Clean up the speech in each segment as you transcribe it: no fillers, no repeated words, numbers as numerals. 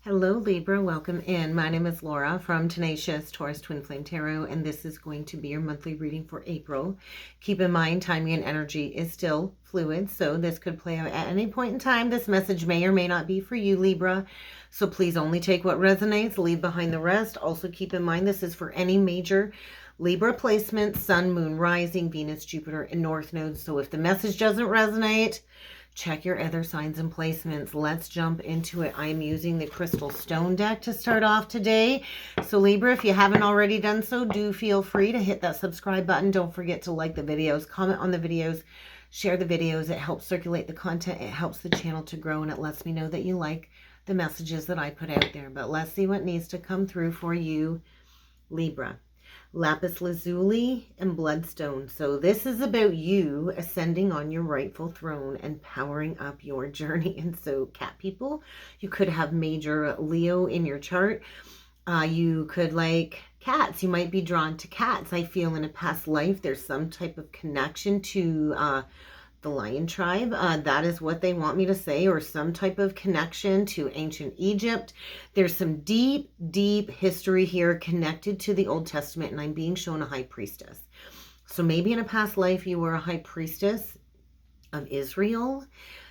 Hello Libra, welcome in. My name is Laura from Tenacious Taurus Twin Flame Tarot, and this is going to be your monthly reading for April. Keep in mind, timing and energy is still fluid, so this could play out at any point in time. This message may or may not be for you, Libra, so please only take what resonates, leave behind the rest. Also keep in mind this is for any major Libra placement, Sun, Moon, Rising, Venus, Jupiter, and North nodes. So if the message doesn't resonate, check your other signs and placements. Let's jump into it. I'm using the Crystal Stone deck to start off today. So Libra, if you haven't already done so, do feel free to hit that subscribe button. Don't forget to like the videos, comment on the videos, share the videos. It helps circulate the content. It helps the channel to grow, and it lets me know that you like the messages that I put out there. But let's see what needs to come through for you, Libra. Lapis lazuli and bloodstone. So this is about you ascending on your rightful throne and powering up your journey. And so cat people, you could have major Leo in your chart. You could like cats. You might be drawn to cats. I feel in a past life there's some type of connection to the lion tribe. That is what they want me to say, or some type of connection to ancient Egypt. There's some deep, deep history here connected to the Old Testament, and I'm being shown a high priestess. So maybe in a past life you were a high priestess of Israel.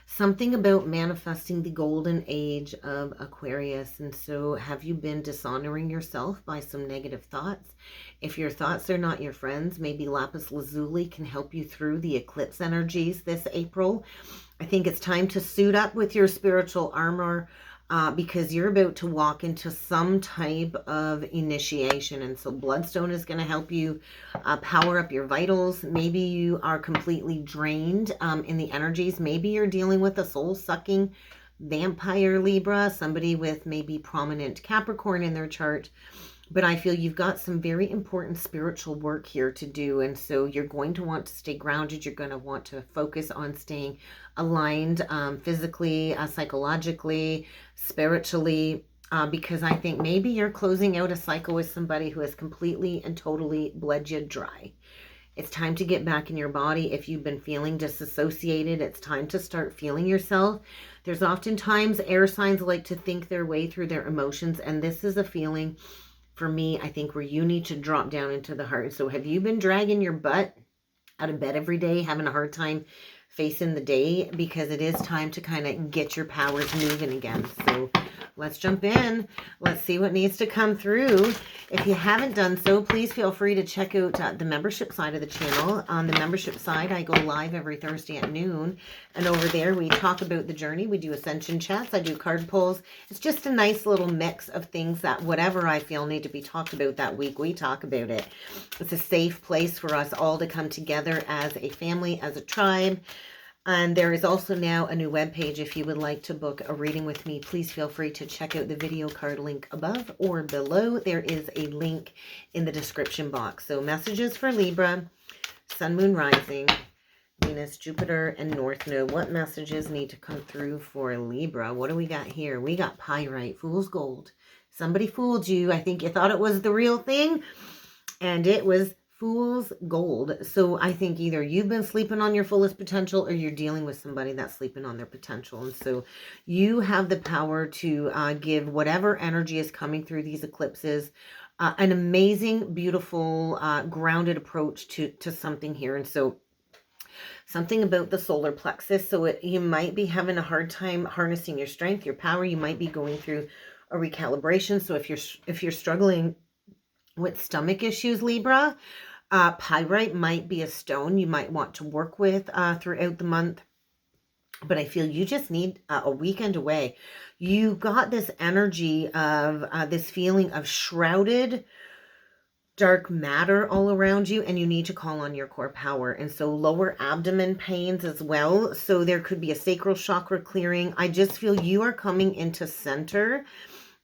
Something about manifesting the golden age of Aquarius. And so have you been dishonoring yourself by some negative thoughts? If your thoughts are not your friends, maybe lapis lazuli can help you through the eclipse energies this April. I think it's time to suit up with your spiritual armor because you're about to walk into some type of initiation. And so bloodstone is going to help you power up your vitals. Maybe you are completely drained in the energies. Maybe you're dealing with a soul-sucking vampire, Libra, somebody with maybe prominent Capricorn in their chart. But I feel you've got some very important spiritual work here to do. And so you're going to want to stay grounded. You're going to want to focus on staying aligned physically, psychologically, spiritually, because I think maybe you're closing out a cycle with somebody who has completely and totally bled you dry. It's time to get back in your body. If you've been feeling disassociated, it's time to start feeling yourself. There's oftentimes air signs like to think their way through their emotions, and this is a feeling for me, I think, where you need to drop down into the heart. So have you been dragging your butt out of bed every day, having a hard time facing the day? Because it is time to kind of get your powers moving again. So let's jump in. Let's see what needs to come through. If you haven't done so, please feel free to check out the membership side of the channel. On the membership side, I go live every Thursday at noon. And over there, we talk about the journey. We do ascension chats. I do card pulls. It's just a nice little mix of things that whatever I feel need to be talked about that week, we talk about it. It's a safe place for us all to come together as a family, as a tribe. And there is also now a new webpage. If you would like to book a reading with me, please feel free to check out the video card link above or below. There is a link in the description box. So messages for Libra, Sun, Moon, Rising, Venus, Jupiter, and North Node. What messages need to come through for Libra? What do we got here? We got pyrite, fool's gold. Somebody fooled you. I think you thought it was the real thing, and it was fool's gold. So I think either you've been sleeping on your fullest potential or you're dealing with somebody that's sleeping on their potential. And so you have the power to give whatever energy is coming through these eclipses an amazing, beautiful, grounded approach to something here. And so something about the solar plexus. So you might be having a hard time harnessing your strength, your power. You might be going through a recalibration. So if you're struggling with stomach issues, Libra, pyrite might be a stone you might want to work with throughout the month. But I feel you just need a weekend away. You got this energy of this feeling of shrouded dark matter all around you, and you need to call on your core power. And so lower abdomen pains as well. So there could be a sacral chakra clearing. I just feel you are coming into center.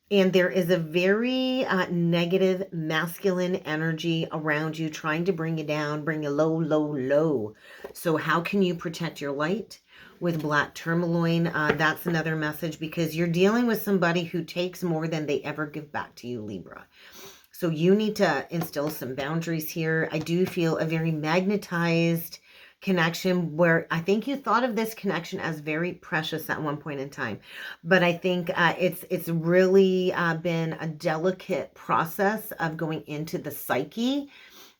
And there is a very negative masculine energy around you trying to bring you down, bring you low, low, low. So how can you protect your light? With black tourmaline, that's another message, because you're dealing with somebody who takes more than they ever give back to you, Libra. So you need to instill some boundaries here. I do feel a very magnetized connection where I think you thought of this connection as very precious at one point in time. But I think it's really been a delicate process of going into the psyche.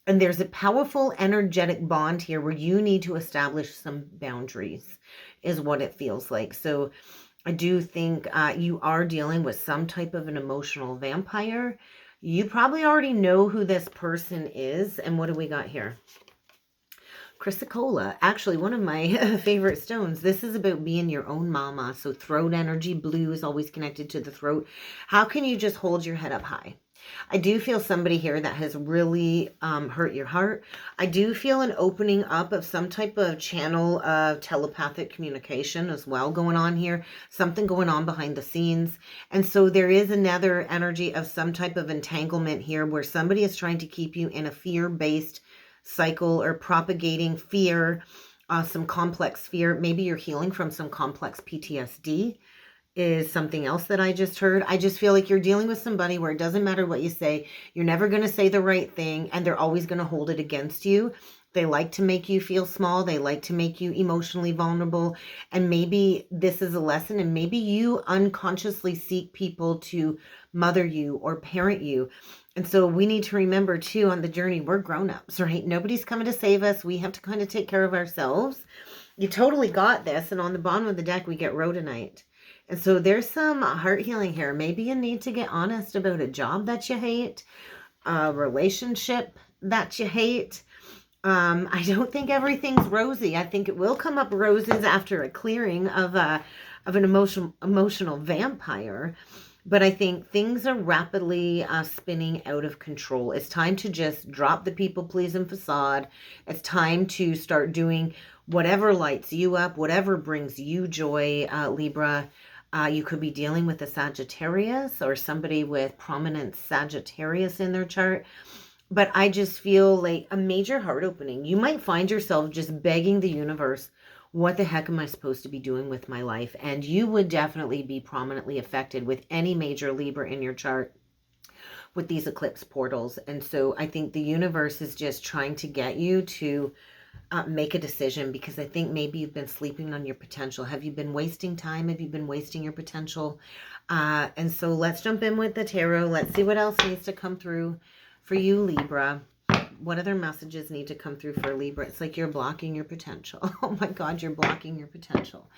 And there's a powerful energetic bond here where you need to establish some boundaries, is what it feels like. So I do think you are dealing with some type of an emotional vampire. You probably already know who this person is. And what do we got here? Chrysocolla, actually one of my favorite stones. This is about being your own mama. So throat energy, blue is always connected to the throat. How can you just hold your head up high? I do feel somebody here that has really hurt your heart. I do feel an opening up of some type of channel of telepathic communication as well going on here. Something going on behind the scenes. And so there is another energy of some type of entanglement here where somebody is trying to keep you in a fear-based cycle or propagating fear, some complex fear. Maybe you're healing from some complex PTSD is something else that I just heard. I just feel like you're dealing with somebody where it doesn't matter what you say. You're never going to say the right thing and they're always going to hold it against you. They like to make you feel small. They like to make you emotionally vulnerable. And maybe this is a lesson and maybe you unconsciously seek people to mother you or parent you. And so we need to remember too on the journey, we're grown-ups, right? Nobody's coming to save us. We have to kind of take care of ourselves. You totally got this. And on the bottom of the deck, we get rhodonite. And so there's some heart healing here. Maybe you need to get honest about a job that you hate, a relationship that you hate. I don't think everything's rosy. I think it will come up roses after a clearing of an emotional vampire. But I think things are rapidly spinning out of control. It's time to just drop the people-pleasing facade. It's time to start doing whatever lights you up, whatever brings you joy, Libra. You could be dealing with a Sagittarius or somebody with prominent Sagittarius in their chart. But I just feel like a major heart opening. You might find yourself just begging the universe, what the heck am I supposed to be doing with my life? And you would definitely be prominently affected with any major Libra in your chart with these eclipse portals. And so I think the universe is just trying to get you to make a decision, because I think maybe you've been sleeping on your potential. Have you been wasting time? Have you been wasting your potential? And so let's jump in with the tarot. Let's see what else needs to come through for you, Libra. What other messages need to come through for Libra? It's like you're blocking your potential. Oh my God, you're blocking your potential.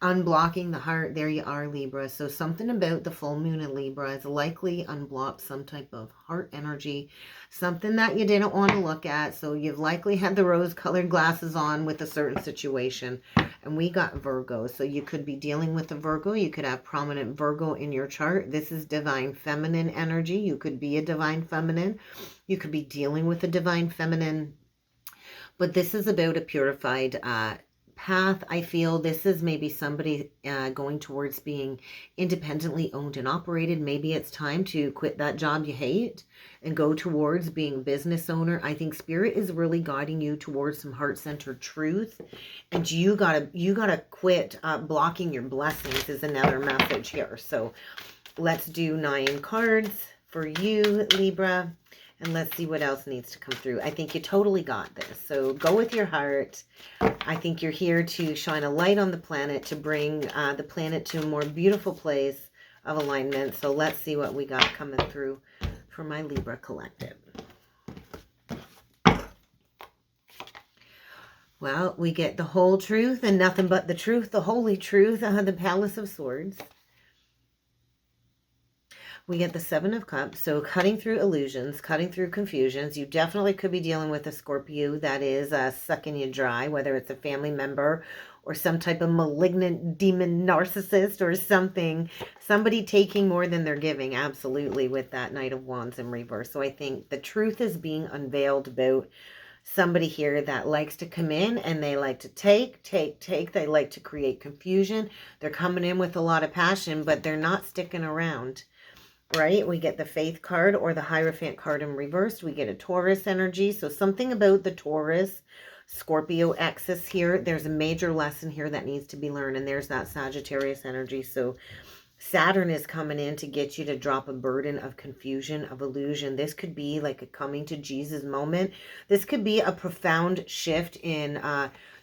Unblocking the heart. There you are, Libra. So something about the full moon in Libra is likely unblocked some type of heart energy, something that you didn't want to look at. So you've likely had the rose-colored glasses on with a certain situation. And we got Virgo. So you could be dealing with a Virgo. You could have prominent Virgo in your chart. This is divine feminine energy. You could be a divine feminine. You could be dealing with a divine feminine. But this is about a purified path. I feel this is maybe somebody going towards being independently owned and operated. Maybe it's time to quit that job you hate and go towards being a business owner. I think Spirit is really guiding you towards some heart-centered truth, and you gotta quit blocking your blessings is another message here. So let's do 9 cards for you, Libra. And let's see what else needs to come through. I think you totally got this. So go with your heart. I think you're here to shine a light on the planet, to bring the planet to a more beautiful place of alignment. So let's see what we got coming through for my Libra collective. Well, we get the whole truth and nothing but the truth, the holy truth, the Palace of Swords. We get the 7 of Cups, so cutting through illusions, cutting through confusions. You definitely could be dealing with a Scorpio that is sucking you dry, whether it's a family member or some type of malignant demon narcissist or something. Somebody taking more than they're giving, absolutely, with that Knight of Wands in reverse. So I think the truth is being unveiled about somebody here that likes to come in and they like to take. They like to create confusion. They're coming in with a lot of passion, but they're not sticking around. Right? We get the Faith card or the Hierophant card in reverse. We get a Taurus energy. So something about the Taurus, Scorpio axis here. There's a major lesson here that needs to be learned. And there's that Sagittarius energy. So Saturn is coming in to get you to drop a burden of confusion, of illusion. This could be like a coming to Jesus moment. This could be a profound shift in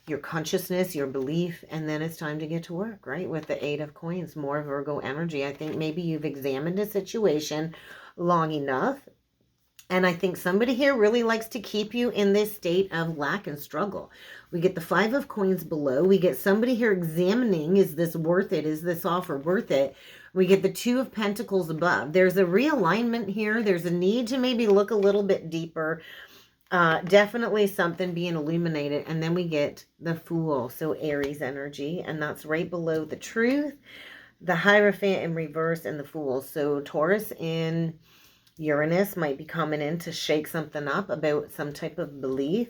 your consciousness, your belief, and then it's time to get to work, right? With the Eight of Coins, more Virgo energy. I think maybe you've examined a situation long enough. And I think somebody here really likes to keep you in this state of lack and struggle. We get the Five of Coins below. We get somebody here examining, is this worth it? Is this offer worth it? We get the Two of Pentacles above. There's a realignment here. There's a need to maybe look a little bit deeper. Definitely something being illuminated. And then we get the Fool, so Aries energy. And that's right below the Truth, the Hierophant in reverse, and the Fool. So Taurus in Uranus might be coming in to shake something up about some type of belief.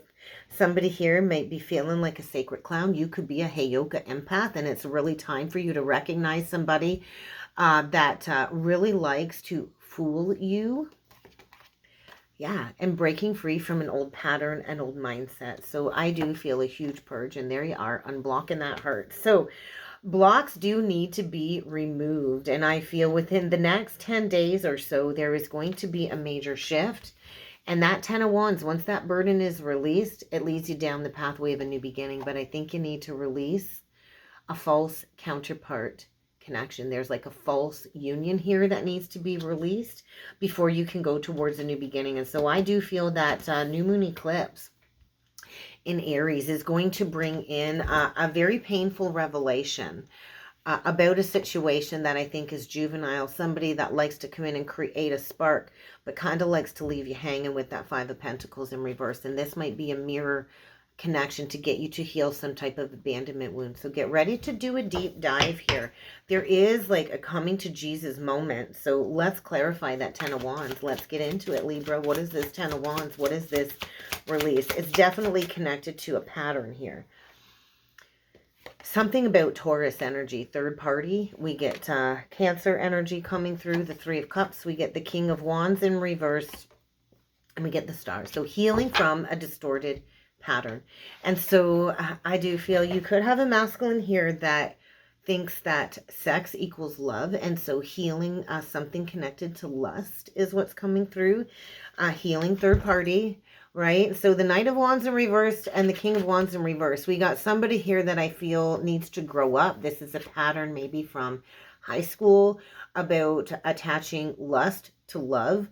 Somebody here might be feeling like a sacred clown. You could be a Heyoka empath, and it's really time for you to recognize somebody that really likes to fool you. Yeah, and breaking free from an old pattern and old mindset. So I do feel a huge purge, and there you are, unblocking that hurt. So blocks do need to be removed, and I feel within the next 10 days or so, there is going to be a major shift. And that 10 of Wands, once that burden is released, it leads you down the pathway of a new beginning. But I think you need to release a false counterpart connection. There's like a false union here that needs to be released before you can go towards a new beginning. And so I do feel that new moon eclipse in Aries is going to bring in a very painful revelation about a situation that I think is juvenile. Somebody that likes to come in and create a spark, but kind of likes to leave you hanging with that Five of Pentacles in reverse. And this might be a mirror connection to get you to heal some type of abandonment wound. So get ready to do a deep dive here. There is like a coming to Jesus moment. So let's clarify that 10 of Wands. Let's get into it, Libra. What is this 10 of Wands? What is this release? It's definitely connected to a pattern here. Something about Taurus energy, third party. We get Cancer energy coming through, the Three of Cups. We get the King of Wands in reverse, and we get the Star. So healing from a distorted pattern. And so I do feel you could have a masculine here that thinks that sex equals love, and so healing something connected to lust is what's coming through. Healing third party, right? So the Knight of Wands in reverse and the King of Wands in reverse. We got somebody here that I feel needs to grow up. This is a pattern maybe from high school about attaching lust to love.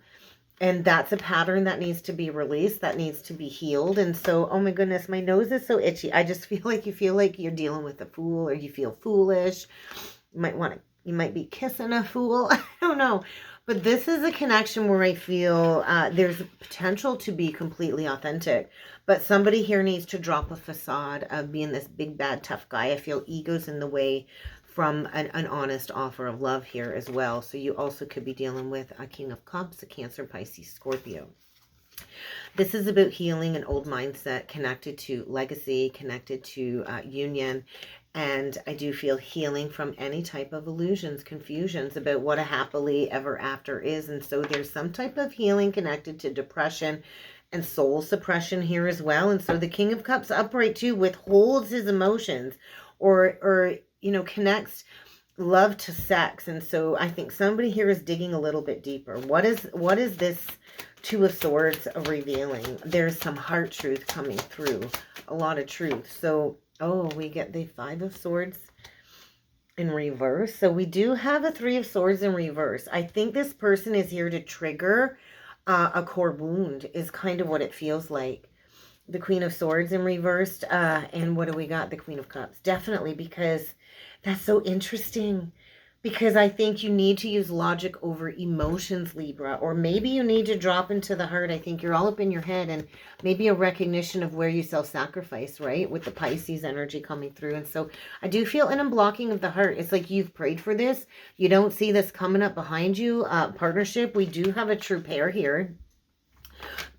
And that's a pattern that needs to be released, that needs to be healed. And so, oh my goodness, my nose is so itchy. I just feel like you're dealing with a fool, or you feel foolish. You might be kissing a fool. I don't know. But this is a connection where I feel there's a potential to be completely authentic. But somebody here needs to drop a facade of being this big, bad, tough guy. I feel ego's in the way from an honest offer of love here as well. So you also could be dealing with a King of Cups, a Cancer, Pisces, Scorpio. This is about healing an old mindset connected to legacy, connected to union. And I do feel healing from any type of illusions, confusions about what a happily ever after is. And so there's some type of healing connected to depression and soul suppression here as well. And so the King of Cups upright too withholds his emotions or you know, connects love to sex. And so I think somebody here is digging a little bit deeper. What is this Two of Swords revealing? There's some heart truth coming through, a lot of truth. So, oh, we get the Five of Swords in reverse. So we do have a Three of Swords in reverse. I think this person is here to trigger a core wound is kind of what it feels like. The Queen of Swords in reversed. And what do we got? The Queen of Cups. Definitely, because that's so interesting. Because I think you need to use logic over emotions, Libra. Or maybe you need to drop into the heart. I think you're all up in your head. And maybe a recognition of where you self-sacrifice, right? With the Pisces energy coming through. And so I do feel an unblocking of the heart. It's like you've prayed for this. You don't see this coming up behind you. Partnership. We do have a true pair here.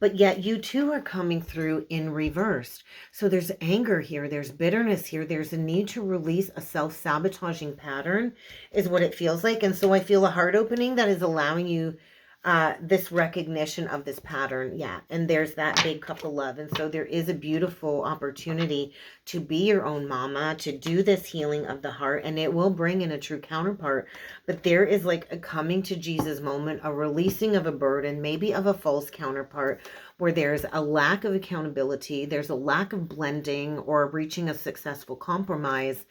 But yet you too are coming through in reverse. So there's anger here. There's bitterness here. There's a need to release a self-sabotaging pattern is what it feels like. And so I feel a heart opening that is allowing you this recognition of this pattern. Yeah. And there's that big cup of love. And so there is a beautiful opportunity to be your own mama, to do this healing of the heart, and it will bring in a true counterpart. But there is like a coming to Jesus moment, a releasing of a burden, maybe of a false counterpart, where there's a lack of accountability, there's a lack of blending or reaching a successful compromise.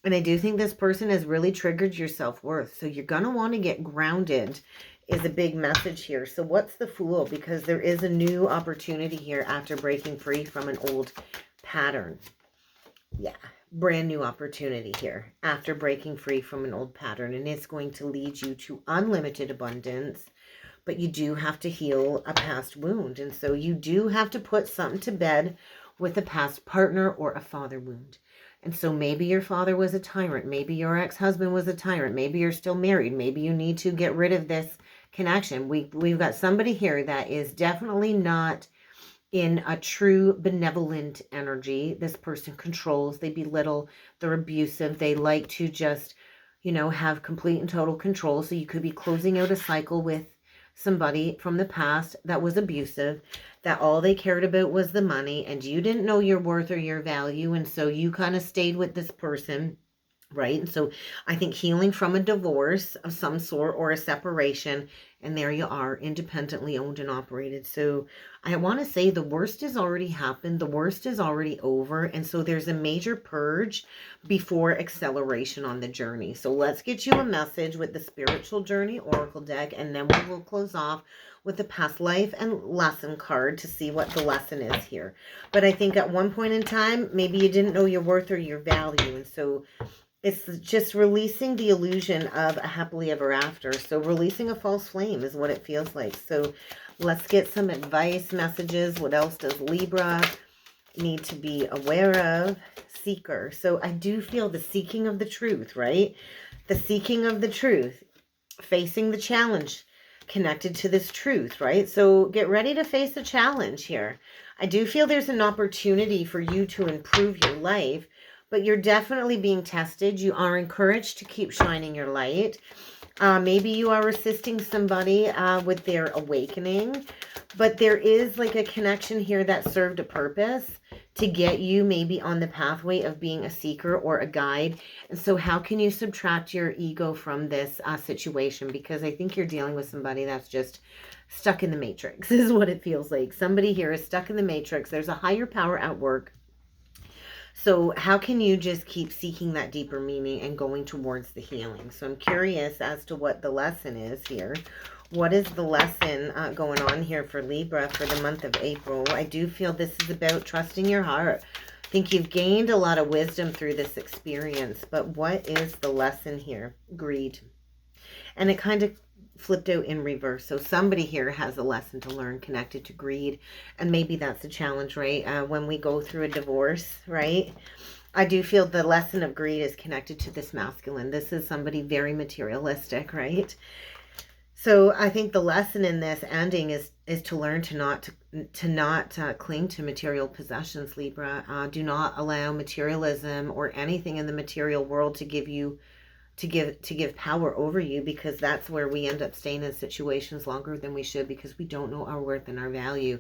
And I do think this person has really triggered your self-worth. So you're going to want to get grounded is a big message here. So what's the Fool? Because there is a new opportunity here after breaking free from an old pattern. Yeah, brand new opportunity here after breaking free from an old pattern. And it's going to lead you to unlimited abundance. But you do have to heal a past wound. And so you do have to put something to bed with a past partner or a father wound. And so maybe your father was a tyrant. Maybe your ex-husband was a tyrant. Maybe you're still married. Maybe you need to get rid of this connection. We've got somebody here that is definitely not in a true benevolent energy. This person controls, they belittle, they're abusive. They like to just, you know, have complete and total control. So you could be closing out a cycle with somebody from the past that was abusive, that all they cared about was the money, and you didn't know your worth or your value, and so you kind of stayed with this person, right? And so I think healing from a divorce of some sort or a separation, and there you are, independently owned and operated. So I want to say the worst has already happened. The worst is already over. And so there's a major purge before acceleration on the journey. So let's get you a message with the Spiritual Journey Oracle deck, and then we will close off with the past life and lesson card to see what the lesson is here. But I think at one point in time, maybe you didn't know your worth or your value. And so it's just releasing the illusion of a happily ever after. So releasing a false flame is what it feels like. So let's get some advice, messages. What else does Libra need to be aware of? Seeker. So I do feel the seeking of the truth, right? The seeking of the truth, facing the challenge connected to this truth, right? So get ready to face the challenge here. I do feel there's an opportunity for you to improve your life, but you're definitely being tested. You are encouraged to keep shining your light. Maybe you are assisting somebody with their awakening, but there is like a connection here that served a purpose to get you maybe on the pathway of being a seeker or a guide. And so how can you subtract your ego from this situation? Because I think you're dealing with somebody that's just stuck in the matrix is what it feels like. Somebody here is stuck in the matrix. There's a higher power at work. So how can you just keep seeking that deeper meaning and going towards the healing? So I'm curious as to what the lesson is here. What is the lesson going on here for Libra for the month of April? I do feel this is about trusting your heart. I think you've gained a lot of wisdom through this experience. But what is the lesson here? Greed. And it kind of flipped out in reverse. So somebody here has a lesson to learn connected to greed. And maybe that's a challenge, right? When we go through a divorce, right? I do feel the lesson of greed is connected to this masculine. This is somebody very materialistic, right? So I think the lesson in this ending is to learn to not cling to material possessions, Libra. Do not allow materialism or anything in the material world to give power over you, because that's where we end up staying in situations longer than we should, because we don't know our worth and our value.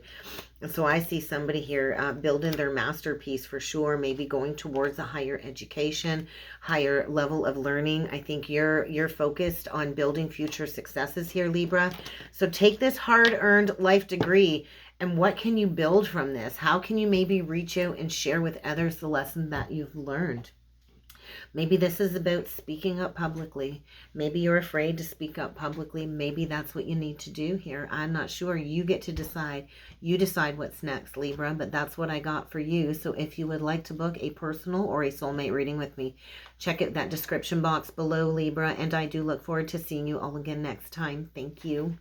And so I see somebody here building their masterpiece for sure, maybe going towards a higher education, higher level of learning. I think you're focused on building future successes here, Libra. So take this hard-earned life degree, and what can you build from this? How can you maybe reach out and share with others the lesson that you've learned? Maybe this is about speaking up publicly. Maybe you're afraid to speak up publicly. Maybe that's what you need to do here. I'm not sure. You get to decide. You decide what's next, Libra, but that's what I got for you. So if you would like to book a personal or a soulmate reading with me, check out that description box below, Libra, and I do look forward to seeing you all again next time. Thank you.